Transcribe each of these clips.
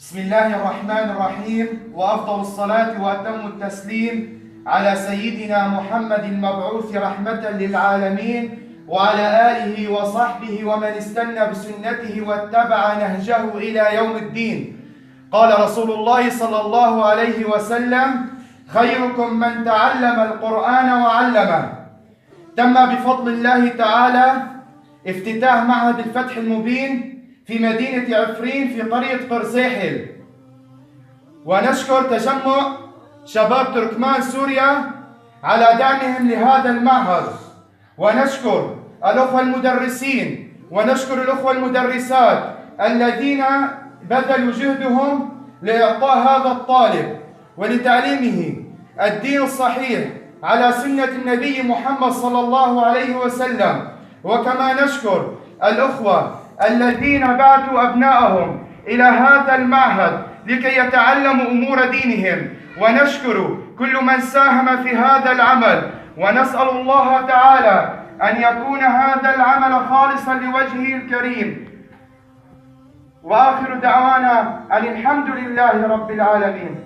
بسم الله الرحمن الرحيم، وأفضل الصلاة وأتم التسليم على سيدنا محمد المبعوث رحمة للعالمين وعلى آله وصحبه ومن استنى بسنته واتبع نهجه إلى يوم الدين. قال رسول الله صلى الله عليه وسلم: خيركم من تعلم القرآن وعلمه. تم بفضل الله تعالى افتتاح معهد الفتح المبين في مدينة عفرين في قرية قرزيحل، ونشكر تجمع شباب تركمان سوريا على دعمهم لهذا المعهد، ونشكر الأخوة المدرسين ونشكر الأخوة المدرسات الذين بذلوا جهدهم لإعطاء هذا الطالب ولتعليمه الدين الصحيح على سنة النبي محمد صلى الله عليه وسلم. وكما نشكر الأخوة الذين بعثوا أبنائهم إلى هذا المعهد لكي يتعلموا أمور دينهم، ونشكر كل من ساهم في هذا العمل، ونسأل الله تعالى أن يكون هذا العمل خالصا لوجهه الكريم. وآخر دعوانا أن الحمد لله رب العالمين.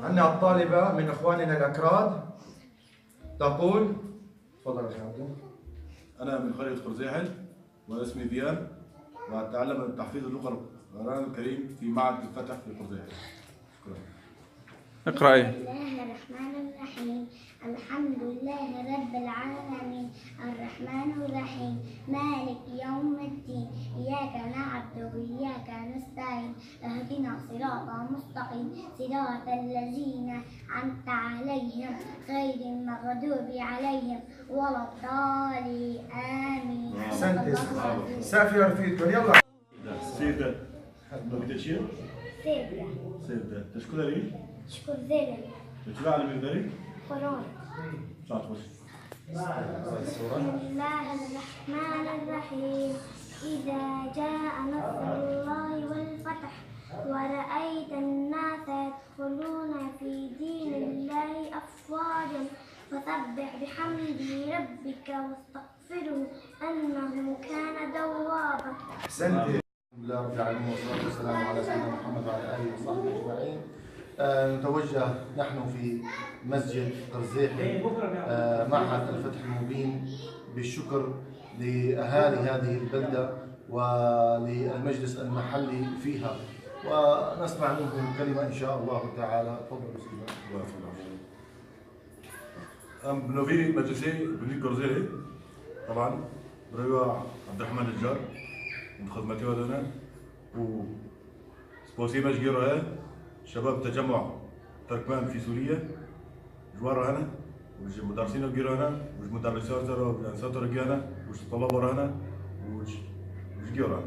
عندنا الطالبة من إخواننا الأكراد تقول: تفضل يا شهادة. أنا من قرية قرزيحل واسمي ديان، وأتعلم تحفيظ اللغة القرآن الكريم في معهد الفتح في قرزيحل. شكرا. اقرأي. بسم الله الرحمن الرحيم. الحمد لله رب العالمين الرحمن الرحيم مالك يوم الدين إياك نعبد وإياك نستعين اهدنا صراطا مستقيم صراط الذين أنعمت عليهم غير المغضوب عليهم ولا الضالين آمين. أحسنت. سافر في الدنيا. يلا. سيدة مقدشير سيدة سيدة تشكر لي شكر ذلك تشكر على مقداري قرآن. بسم الله الرحمن الرحيم. إذا جاء نصر الله والفتح ورأيت الناس يدخلون في دين الله أفواجا فسبح بحمد ربك واستغفره إنه كان توابا. أحسنت. الحمد لله رب العالمين والصلاة والسلام على سيدنا محمد وعلى آله وصحبه أجمعين. نتوجه نحن في مسجد قرزيحل معهد الفتح المبين بالشكر لأهالي هذه البلدة وللمجلس المحلي فيها، ونسمع منهم كلمة إن شاء الله تعالى. تفضل بسم الله. أم بنوفي مجلسي بني قرزيحل طبعا بريوا عبد الرحمن الجار من خدمتي ودنا وسبوسي مشجيرها شباب تجمع تركمان في سوريا جوار هنا وش مدرسين الجير هنا وش مدرسات والأنسات الجيانا وش طلاب هنا وش جيران.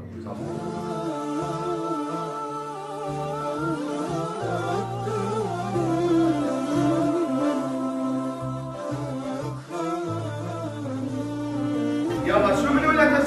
يلا شو بنقول لك؟